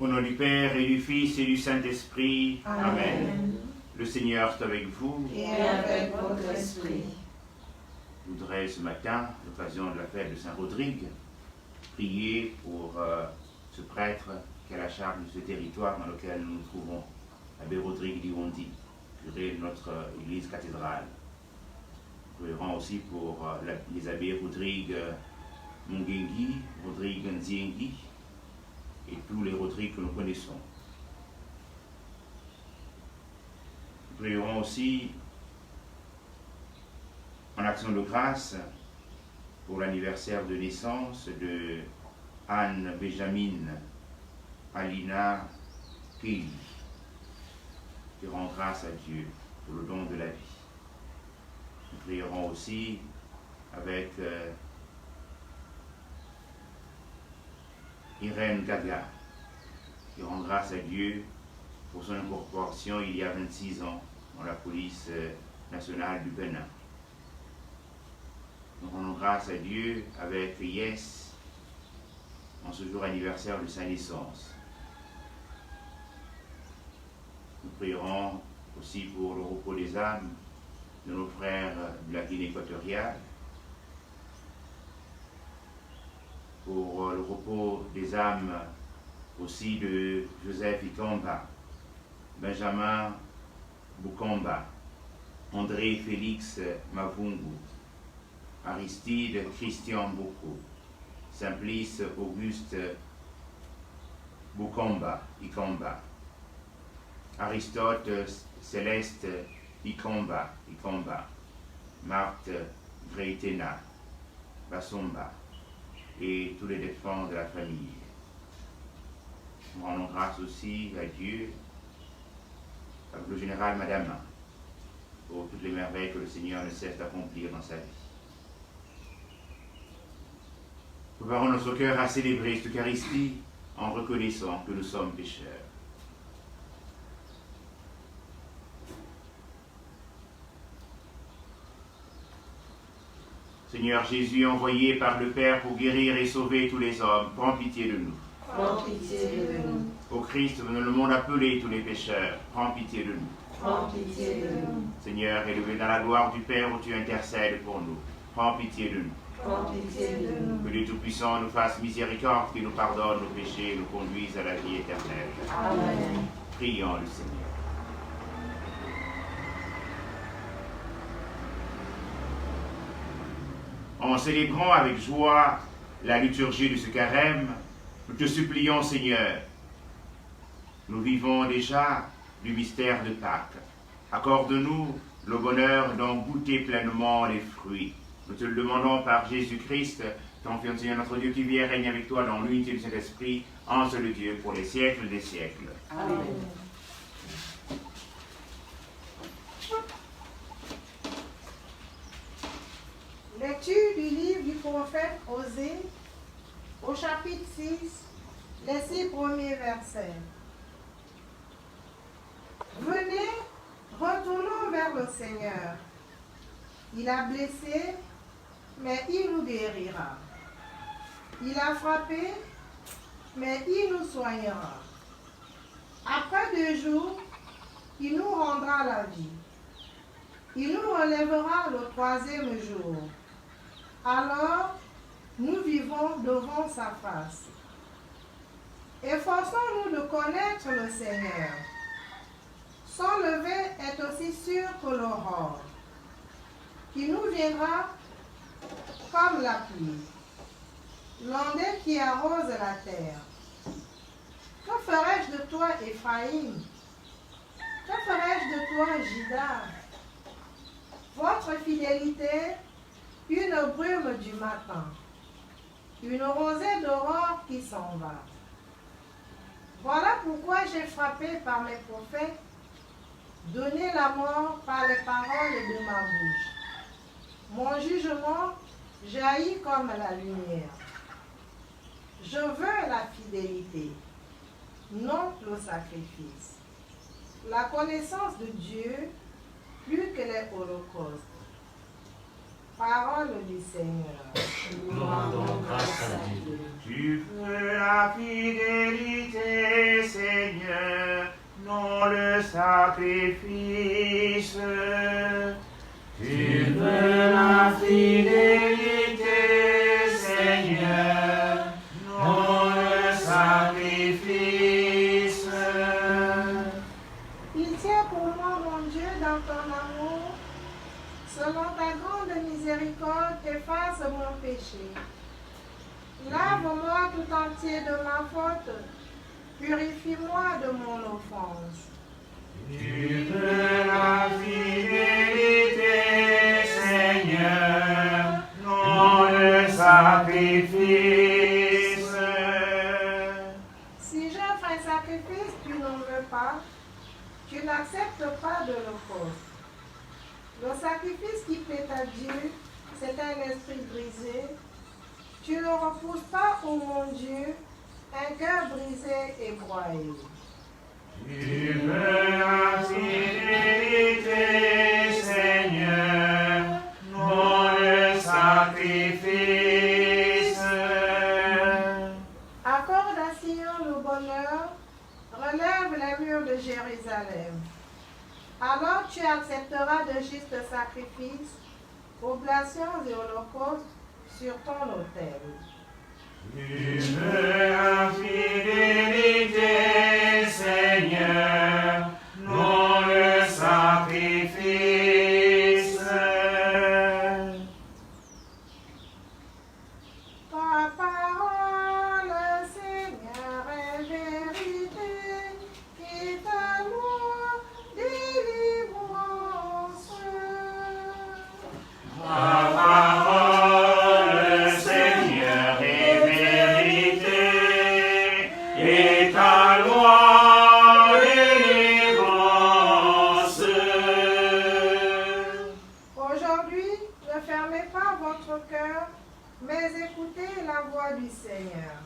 Au nom du Père et du Fils et du Saint-Esprit. Amen. Le Seigneur est avec vous. Et avec votre esprit. Je voudrais ce matin, à l'occasion de la fête de Saint-Rodrigue, prier pour ce prêtre qui a la charge de ce territoire dans lequel nous nous trouvons, l'abbé Rodrigue Diwondi, curé de notre église cathédrale. Nous prierons aussi pour les abbés Rodrigue Mungengi, Rodrigue Nziengi et tous les Rodrigues que nous connaissons. Nous prierons aussi en action de grâce pour l'anniversaire de naissance de Anne Benjamin Alina Kelly, qui rend grâce à Dieu pour le don de la vie. Nous prierons aussi avec Irène Gaga, qui rend grâce à Dieu pour son incorporation il y a 26 ans dans la police nationale du Bénin. Nous rendons grâce à Dieu avec Yes en ce jour anniversaire de sa naissance. Nous prierons aussi pour le repos des âmes de nos frères de la Guinée équatoriale, pour le repos des âmes aussi de Joseph Ikamba, Benjamin Bukamba, André Félix Mavungu, Aristide Christian Boko, Simplice Auguste Bukamba, Ikamba, Aristote Céleste Ikamba, Marthe Greitena, Basomba, et tous les défunts de la famille. Nous rendons grâce aussi à Dieu, avec le général Madama, pour toutes les merveilles que le Seigneur ne cesse d'accomplir dans sa vie. Préparons notre cœur à célébrer cette Eucharistie en reconnaissant que nous sommes pécheurs. Seigneur Jésus, envoyé par le Père pour guérir et sauver tous les hommes, prends pitié de nous. Prends pitié de nous. Ô Christ, venu le monde appeler tous les pécheurs, prends pitié de nous. Prends pitié de nous. Seigneur, élevé dans la gloire du Père où tu intercèdes pour nous, prends pitié de nous. Prends pitié de nous. Que Dieu Tout-Puissant nous fasse miséricorde, qu'il nous pardonne nos péchés et nous conduise à la vie éternelle. Amen. Prions le Seigneur. En célébrant avec joie la liturgie de ce carême, nous te supplions, Seigneur. Nous vivons déjà du mystère de Pâques. Accorde-nous le bonheur d'en goûter pleinement les fruits. Nous te le demandons par Jésus-Christ, ton Fils, Seigneur notre Dieu, qui vit et règne avec toi dans l'unité du Saint-Esprit, en seul Dieu, pour les siècles des siècles. Amen. Lecture du livre du prophète Osée, au chapitre 6, les 6 premiers versets. Venez, retournons vers le Seigneur. Il a blessé, mais il nous guérira. Il a frappé, mais il nous soignera. Après 2 jours, il nous rendra la vie. Il nous relèvera le 3e jour. Alors, nous vivons devant sa face. Efforçons-nous de connaître le Seigneur. Son lever est aussi sûr que l'aurore, qui nous viendra comme la pluie, l'ondée qui arrose la terre. Que ferai-je de toi, Éphraïm? Que ferai-je de toi, Juda? Votre fidélité, une brume du matin, une rosée d'aurore qui s'en va. Voilà pourquoi j'ai frappé par mes prophètes, donné la mort par les paroles de ma bouche. Mon jugement jaillit comme la lumière. Je veux la fidélité, non le sacrifice. La connaissance de Dieu, plus que les holocaustes. Parole du Seigneur. Nous rendons grâce à Dieu. Tu veux la fidélité, sacrifice. Tu veux la fidélité, Seigneur, non le sacrifice. Pitié pour moi, mon Dieu, dans ton amour. Selon ta grande miséricorde, efface mon péché. Lave-moi tout entier de ma faute. Purifie-moi de mon offense. Tu veux la fidélité, Seigneur, non le sacrifice. Si j'offre un sacrifice, tu n'en veux pas. Tu n'acceptes pas de l'holocauste. Le sacrifice qui plaît à Dieu, c'est un esprit brisé. Tu ne repousses pas, ô mon Dieu, un cœur brisé et broyé. Tu veux la fidélité, Seigneur, non le sacrifice. Accorde à Sion le bonheur, relève les murs de Jérusalem. Alors tu accepteras de justes sacrifices, oblations et holocaustes sur ton autel. Tu veux la fidélité, Seigneur, non le sacrifice. Ta parole, Seigneur, est vérité, et ta loi, délivrance. Ta parole, Seigneur, est vérité, et ta loi, délivrance. Aujourd'hui, ne fermez pas votre cœur, mais écoutez la voix du Seigneur.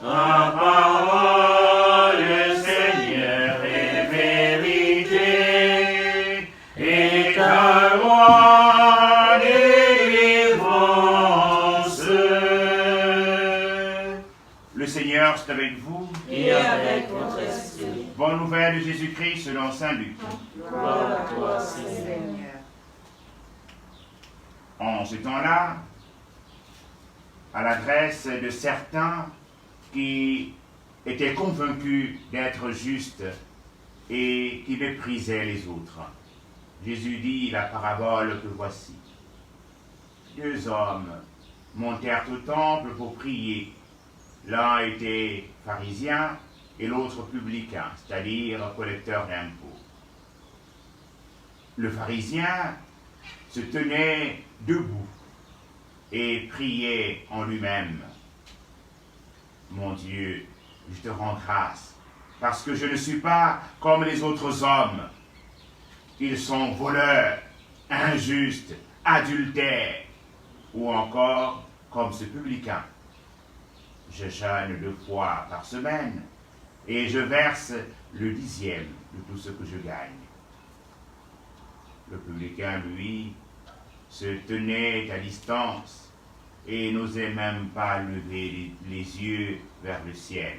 Ta parole, Seigneur, est vérité, et ta loi, délivrance. Le Seigneur est avec vous. Et avec votre esprit. Bonne nouvelle de Jésus-Christ selon saint Luc. Gloire à toi, Seigneur. En ce temps-là, à l'adresse de certains qui étaient convaincus d'être justes et qui méprisaient les autres, Jésus dit la parabole que voici. 2 hommes montèrent au temple pour prier. L'un était pharisien et l'autre publicain, c'est-à-dire collecteur d'impôts. Le pharisien se tenait debout et priait en lui-même. Mon Dieu, je te rends grâce, parce que je ne suis pas comme les autres hommes. Ils sont voleurs, injustes, adultères, ou encore comme ce publicain. Je jeûne 2 fois par semaine et je verse le 10e de tout ce que je gagne. Le publicain, lui, se tenait à distance et n'osait même pas lever les yeux vers le ciel.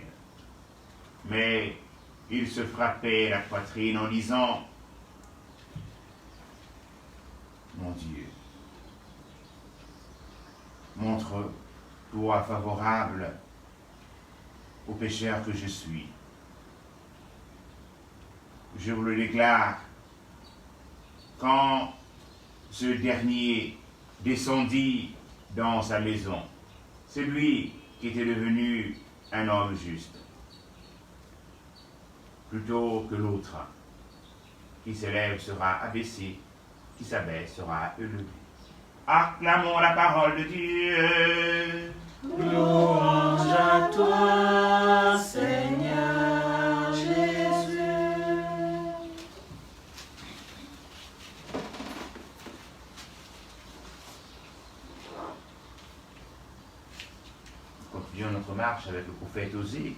Mais il se frappait la poitrine en disant « Mon Dieu, montre-toi favorable au pécheur que je suis. Je vous le déclare, quand ce dernier descendit dans sa maison, c'est lui qui était devenu un homme juste, plutôt que l'autre, qui s'élève sera abaissé, qui s'abaisse sera élevé. Acclamons la parole de Dieu. Louange à toi, Seigneur Jésus. Continuons notre marche avec le prophète Osée.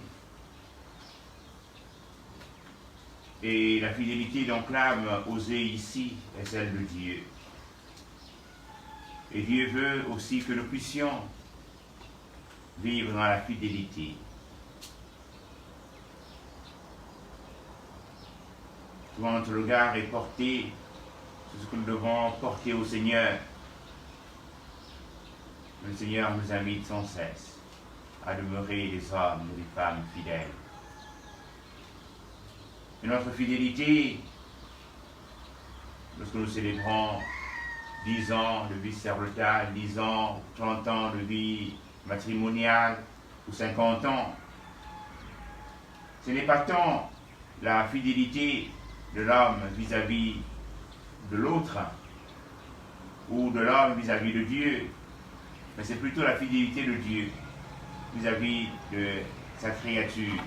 Et la fidélité dont clame Osée ici est celle de Dieu. Et Dieu veut aussi que nous puissions vivre dans la fidélité. Souvent notre regard est porté sur ce que nous devons porter au Seigneur. Le Seigneur nous invite sans cesse à demeurer des hommes et des femmes fidèles. Et notre fidélité, lorsque nous célébrons 10 ans de vie sacerdotale, 10 ans, 30 ans de vie matrimoniale, ou 50 ans, ce n'est pas tant la fidélité de l'homme vis-à-vis de l'autre, ou de l'homme vis-à-vis de Dieu, mais c'est plutôt la fidélité de Dieu vis-à-vis de sa créature.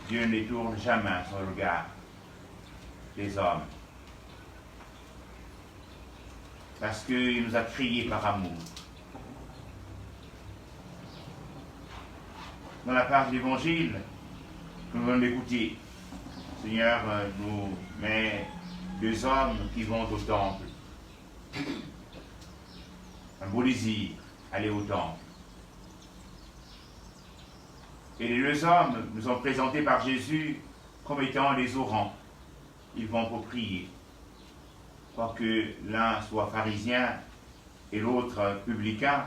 Dieu ne détourne jamais son regard des hommes, parce qu'il nous a créés par amour. Dans la page de l'Évangile que nous venons d'écouter, le Seigneur nous met 2 hommes qui vont au temple. Un beau désir, aller au temple. Et les 2 hommes nous sont présentés par Jésus comme étant des orants. Ils vont pour prier. Quoique l'un soit pharisien et l'autre publicain.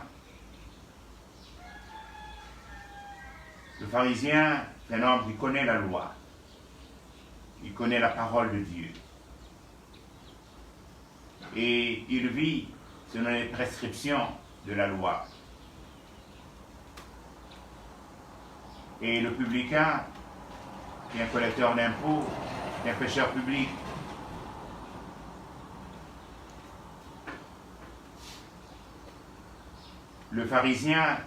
Le pharisien, c'est un homme qui connaît la loi. Il connaît la parole de Dieu. Et il vit selon les prescriptions de la loi. Et le publicain, qui est un collecteur d'impôts, qui est un pécheur public. Le pharisien,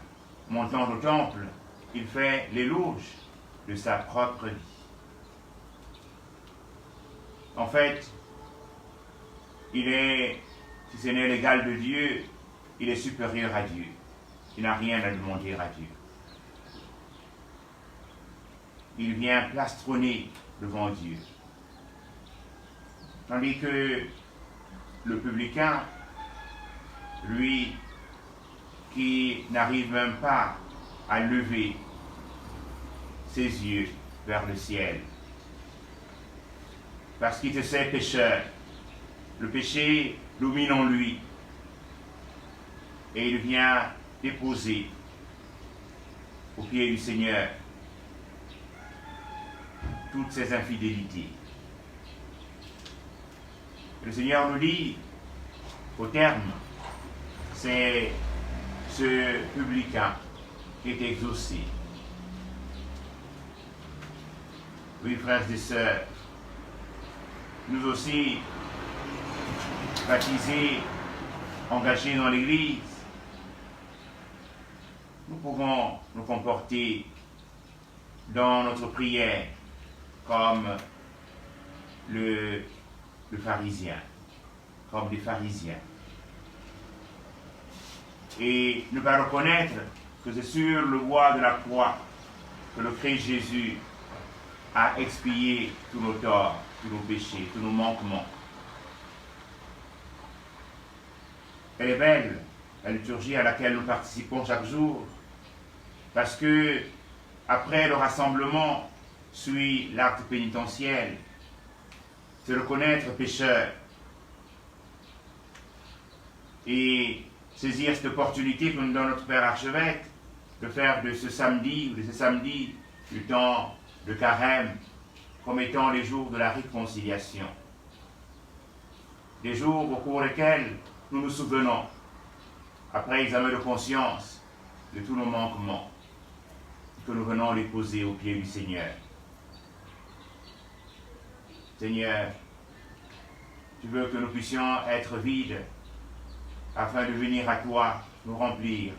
montant au temple, il fait l'éloge de sa propre vie. En fait, il est, si ce n'est l'égal de Dieu, il est supérieur à Dieu. Il n'a rien à demander à Dieu. Il vient plastronner devant Dieu. Tandis que le publicain, lui, qui n'arrive même pas à lever ses yeux vers le ciel, parce qu'il se sait pécheur. Le péché domine en lui, et il vient déposer aux pieds du Seigneur toutes ses infidélités. Le Seigneur nous dit, au terme, c'est ce publicain qui est exaucé. Oui, frères et sœurs, nous aussi, baptisés, engagés dans l'Église, nous pouvons nous comporter dans notre prière comme le pharisien, comme des pharisiens. Et ne pas reconnaître que c'est sur le bois de la croix que le Christ Jésus a expié tous nos torts, tous nos péchés, tous nos manquements. Elle est belle, la liturgie à laquelle nous participons chaque jour, parce que après le rassemblement suit l'acte pénitentiel, se reconnaître pécheur et saisir cette opportunité que nous donne notre Père Archevêque de faire de ce samedi ou de ces samedis du temps de carême comme étant les jours de la réconciliation. Des jours au cours desquels nous nous souvenons, après examen de conscience, de tous nos manquements, que nous venons les poser aux pieds du Seigneur. Seigneur, tu veux que nous puissions être vides afin de venir à toi nous remplir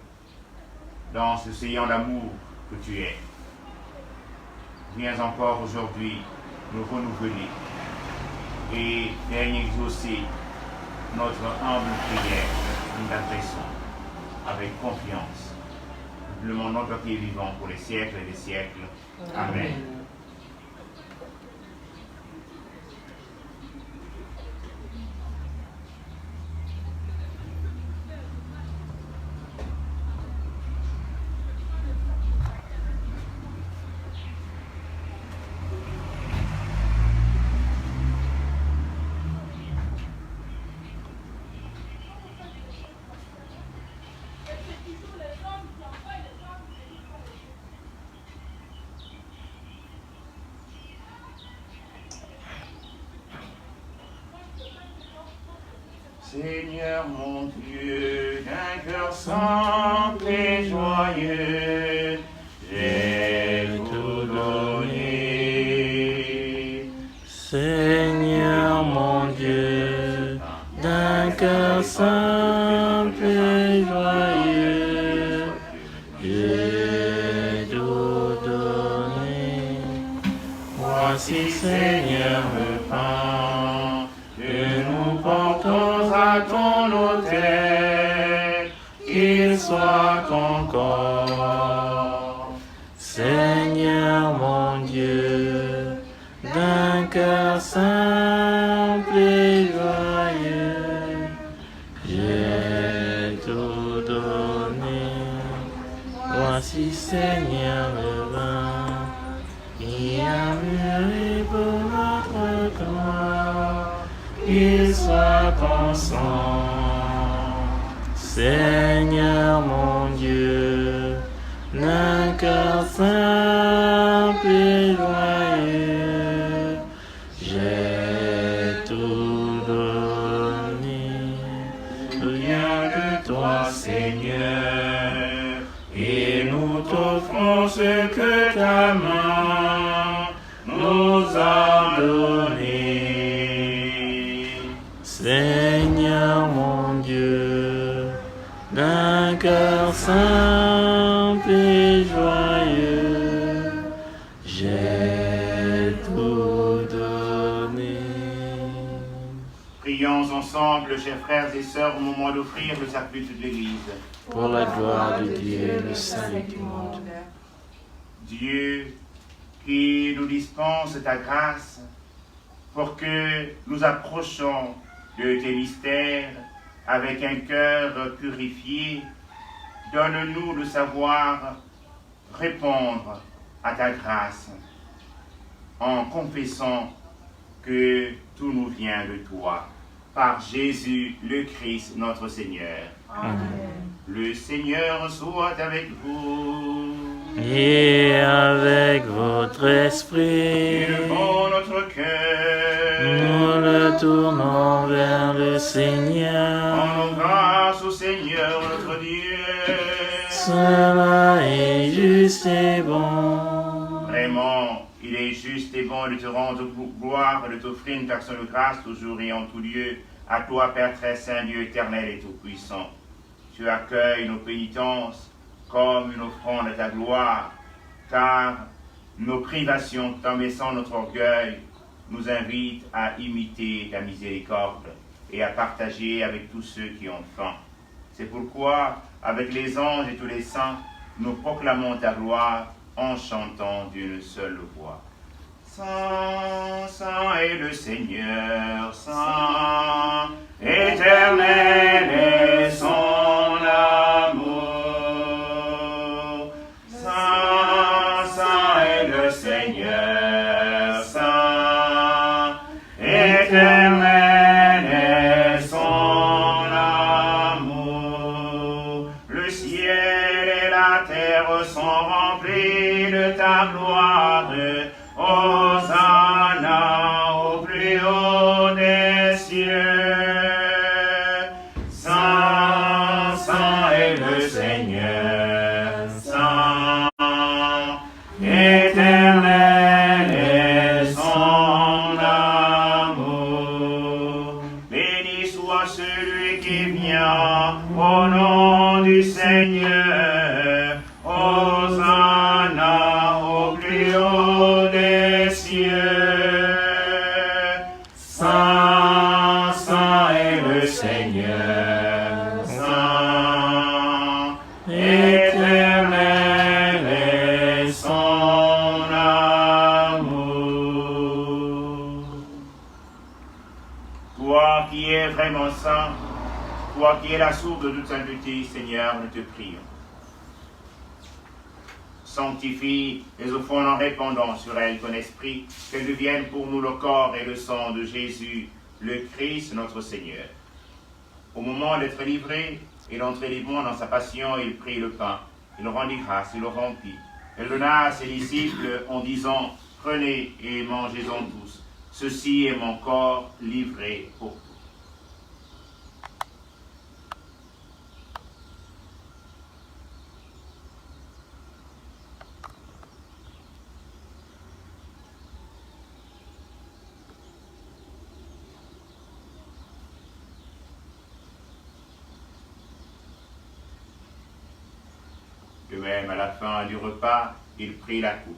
dans ce séant d'amour que tu es. Viens encore aujourd'hui nous renouveler et daigne exaucer notre humble prière. Nous l'adressons avec confiance. Nous le demandons toi qui es vivant pour les siècles et les siècles. Amen. Seigneur mon Dieu, d'un cœur simple et joyeux, j'ai tout donné. Seigneur mon Dieu, d'un cœur simple et joyeux, j'ai tout donné. Voici Seigneur le pain que nous portons à ton autel, qu'il soit ton corps. Seigneur mon Dieu, d'un cœur simple et joyeux, j'ai tout donné. Voici Seigneur le vin qui a mûri pour notre gloire, qu'il soit ton sang. Seigneur mon Dieu, d'un cœur simple et joyeux, j'ai tout donné. Viens de toi, Seigneur, et nous t'offrons ce que ta main nous a donné. Seigneur mon Dieu, d'un cœur simple et joyeux, j'ai tout donné. Prions ensemble, chers frères et sœurs, au moment d'offrir le sacrement de l'Église. Pour la gloire de Dieu, le salut du monde. Dieu, qui nous dispense ta grâce pour que nous approchons de tes mystères avec un cœur purifié, donne-nous de savoir répondre à ta grâce en confessant que tout nous vient de toi, par Jésus le Christ notre Seigneur. Amen. Le Seigneur soit avec vous. Et avec votre esprit, Élevons notre cœur. nous le tournons vers le Seigneur. Rendons grâce au Seigneur notre Dieu. Cela est juste et bon. Vraiment, il est juste et bon de te rendre gloire et de t'offrir une action de grâce toujours et en tout lieu. À toi, Père très saint, Dieu éternel et tout-puissant. Tu accueilles nos pénitences comme une offrande à ta gloire, car nos privations, tout en baissant notre orgueil, nous invitent à imiter ta miséricorde et à partager avec tous ceux qui ont faim. C'est pourquoi, avec les anges et tous les saints, nous proclamons ta gloire en chantant d'une seule voix. Saint, saint est le Seigneur, saint, éternel est son amour. Saint, saint est le Seigneur, saint, éternel est son amour. Le ciel et la terre sont remplis de ta gloire. Hosanna au plus haut des cieux. Saint, saint est le Seigneur, saint, éternel est son amour. Béni soit celui qui vient au nom du Seigneur. Hosanna au plus haut des cieux. Saint, saint est le Seigneur, saint, éternel est son amour. Toi qui es vraiment saint, toi qui es la source de toute sainteté, Seigneur, nous te prions. Sanctifie les offrandes en répandant sur elles ton esprit, qu'elles deviennent pour nous le corps et le sang de Jésus, le Christ, notre Seigneur. Au moment d'être livré et d'entrer librement dans sa passion, il prit le pain, il rendit grâce, il le rompit. Il donna à ses disciples en disant, prenez et mangez-en tous. Ceci est mon corps livré pour vous. même à la fin du repas, il prit la coupe.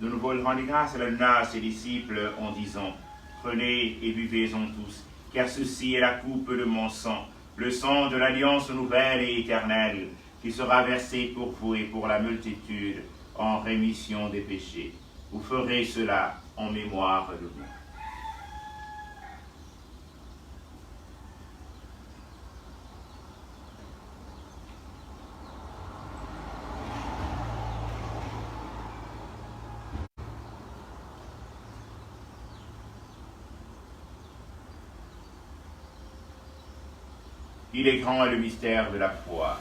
De nouveau, il rendit grâce, elle donna à ses disciples en disant, « Prenez et buvez-en tous, car ceci est la coupe de mon sang, le sang de l'alliance nouvelle et éternelle, qui sera versé pour vous et pour la multitude en rémission des péchés. Vous ferez cela en mémoire de moi. » Il est grand le mystère de la foi.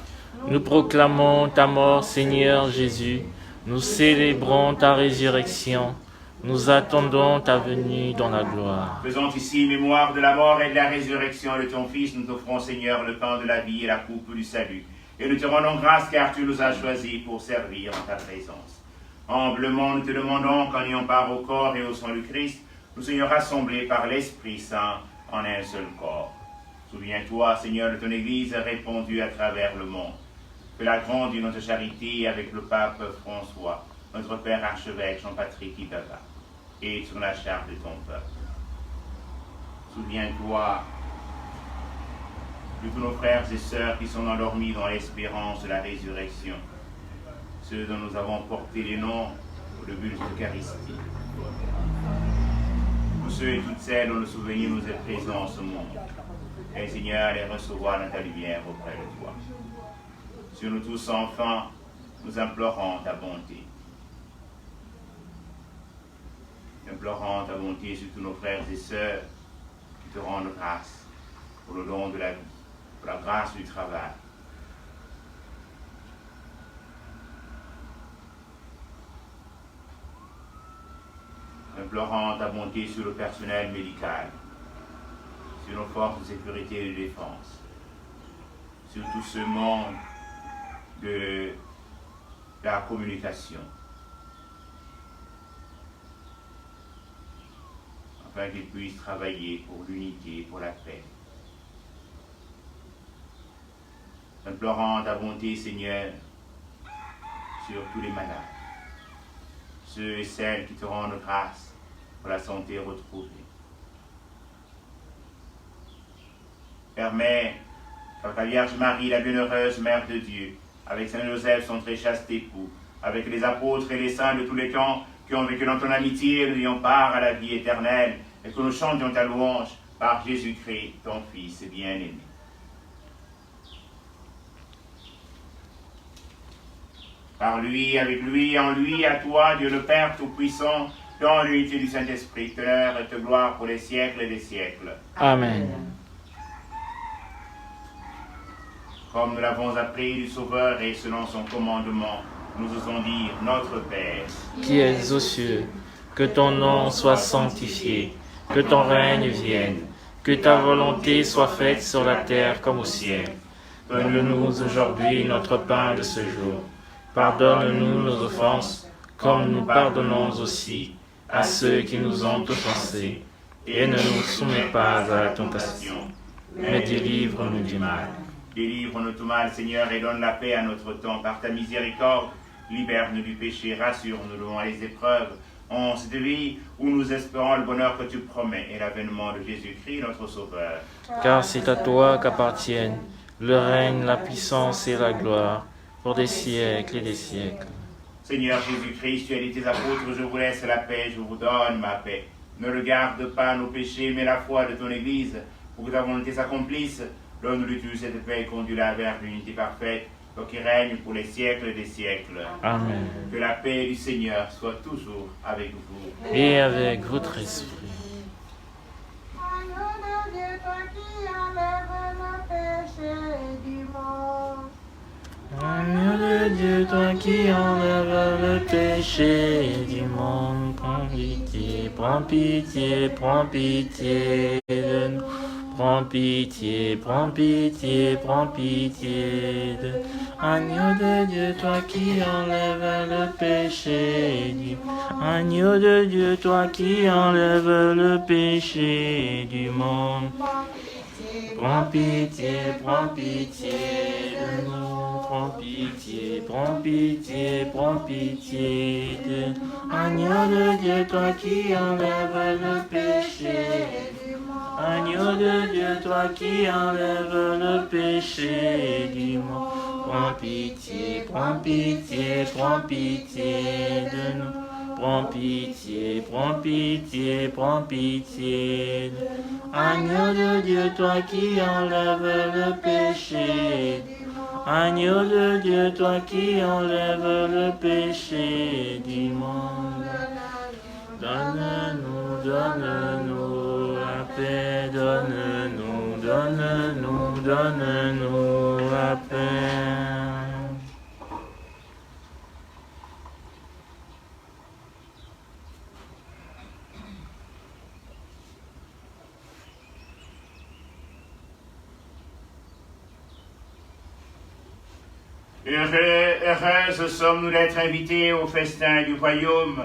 Nous proclamons ta mort, Seigneur Jésus. Nous célébrons ta résurrection. Nous attendons ta venue dans la gloire. Faisons ici mémoire de la mort et de la résurrection de ton Fils. Nous t'offrons, Seigneur, le pain de la vie et la coupe du salut. Et nous te rendons grâce car tu nous as choisis pour servir en ta présence. Humblement, nous te demandons qu'en ayant part au corps et au sang du Christ, nous soyons rassemblés par l'Esprit Saint en un seul corps. Souviens-toi, Seigneur, de ton Église répandue à travers le monde. Fais-la grandir notre charité avec le pape François, notre Père archevêque Jean-Patrick Ibaba, et sur la charge de ton peuple. Souviens-toi de tous nos frères et sœurs qui sont endormis dans l'espérance de la résurrection, ceux dont nous avons porté les noms au début de l'Eucharistie. Tous ceux et toutes celles dont le souvenir nous est présent en ce monde. Et Seigneur, les recevoir dans ta lumière auprès de toi. Sur nous tous, enfin, nous implorons ta bonté. Implorons ta bonté sur tous nos frères et sœurs qui te rendent grâce pour le don de la vie, pour la grâce du travail. Implorons ta bonté sur le personnel médical, sur nos forces de sécurité et de défense, sur tout ce monde de la communication, afin qu'ils puissent travailler pour l'unité, pour la paix. Implorant ta bonté, Seigneur, sur tous les malades, ceux et celles qui te rendent grâce pour la santé retrouvée. Permets qu'à ta Vierge Marie, la bienheureuse Mère de Dieu, avec Saint Joseph, son très chaste époux, avec les apôtres et les saints de tous les temps qui ont vécu dans ton amitié, nous ayons part à la vie éternelle, et que nous chantions ta louange par Jésus-Christ, ton Fils bien-aimé. Par lui, avec lui, en lui, à toi, Dieu le Père Tout-Puissant, dans l'unité du Saint-Esprit, honneur et te gloire pour les siècles des siècles. Amen. Comme nous l'avons appris du Sauveur et selon son commandement, nous osons dire notre Père, qui es aux cieux, que ton nom soit sanctifié, que ton règne vienne, que ta volonté soit faite sur la terre comme au ciel. Donne-nous aujourd'hui notre pain de ce jour. Pardonne-nous nos offenses, comme nous pardonnons aussi à ceux qui nous ont offensés. Et ne nous soumets pas à la tentation, mais délivre-nous du mal. Délivre-nous tout mal, Seigneur, et donne la paix à notre temps. Par ta miséricorde, libère-nous du péché, rassure-nous devant les épreuves. En cette vie où nous espérons le bonheur que tu promets et l'avènement de Jésus-Christ, notre Sauveur. Car c'est à toi qu'appartiennent le règne, la puissance et la gloire, pour des siècles et des siècles. Seigneur Jésus-Christ, tu as dit tes apôtres, je vous laisse la paix, je vous donne ma paix. Ne regarde pas nos péchés, mais la foi de ton Église, pour que ta volonté s'accomplisse. Donne-lui tu cette paix et conduis-la vers l'unité parfaite, toi qui règne pour les siècles des siècles. Amen. Que la paix du Seigneur soit toujours avec vous. Et avec votre esprit. Agneau de Dieu, toi qui enlèves le péché du monde. Agneau de Dieu, toi qui enlèves le péché du monde, prends pitié, prends pitié, prends pitié de nous. Prends pitié, prends pitié, prends pitié de nous. Agneau de Dieu, toi qui enlèves le péché du monde. Agneau de Dieu, toi qui enlèves le péché du monde. Prends pitié, prends pitié de nous. prends pitié, prends pitié, prends pitié de nous. Agneau de Dieu, toi qui enlèves le péché du monde. Agneau de Dieu, toi qui enlèves le péché du monde. Prends pitié, prends pitié, prends pitié de nous. Prends pitié, prends pitié, prends pitié de nous. Agneau de Dieu, toi qui enlèves le péché du monde. Agneau de Dieu, toi qui enlèves le péché du monde. Donne-nous, donne-nous la paix, donne-nous, donne-nous, donne-nous la paix. Heureuses sommes-nous d'être invités au festin du royaume.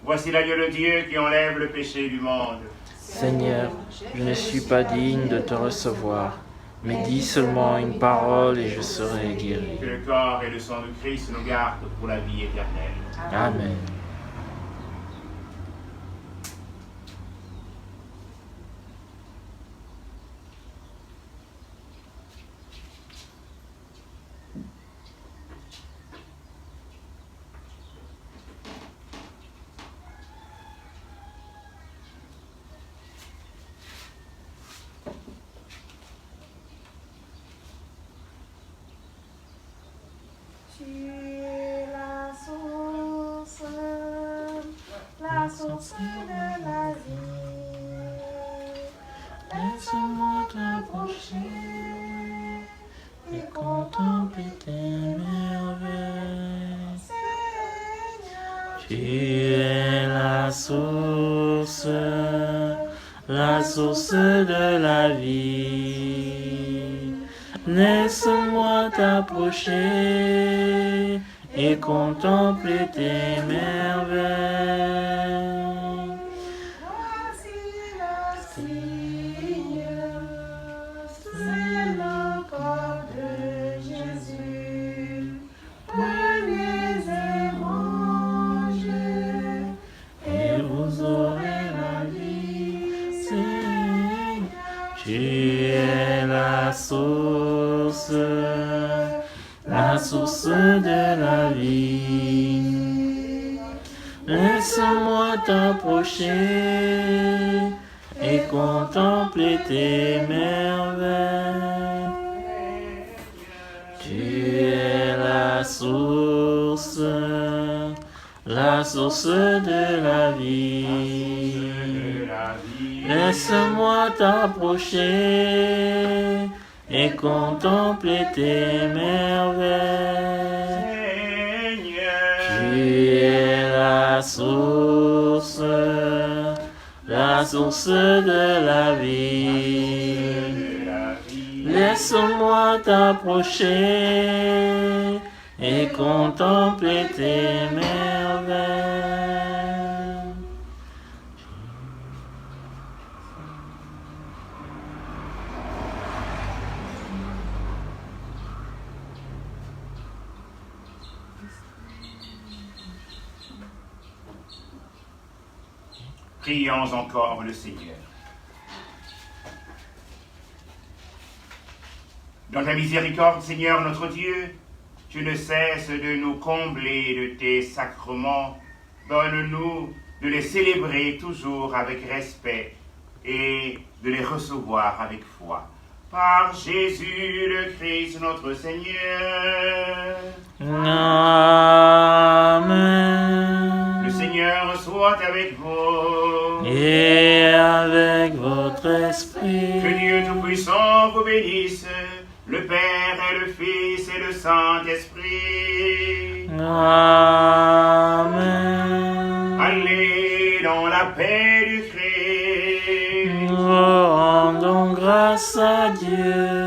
Voici l'agneau de Dieu qui enlève le péché du monde. Seigneur, je ne suis pas digne de te recevoir, mais dis seulement une parole et je serai guéri. Que le corps et le sang de Christ nous gardent pour la vie éternelle. Amen. Tu es la source de la vie. Laisse-moi t'approcher et contempler tes merveilles. Seigneur, Tu es la source de la vie. Laisse-moi t'approcher et contempler tes merveilles. voici le signe, c'est le corps de Jésus. Prenez et mangez, Et vous aurez la vie, Seigneur. Tu es la source de la vie. Laisse-moi t'approcher et contempler tes merveilles. Tu es la source de la vie. Laisse-moi t'approcher et contempler tes merveilles. Tu es la source de la vie. Laisse-moi t'approcher et contempler tes merveilles. Prions encore le Seigneur. Dans ta miséricorde, Seigneur notre Dieu, tu ne cesses de nous combler de tes sacrements. Donne-nous de les célébrer toujours avec respect et de les recevoir avec foi. Par Jésus le Christ notre Seigneur. Amen. Le Seigneur soit avec vous. Et avec votre esprit. Que Dieu Tout-Puissant vous bénisse, le Père et le Fils et le Saint-Esprit. Amen. Allez dans la paix du Christ. Nous rendons grâce à Dieu.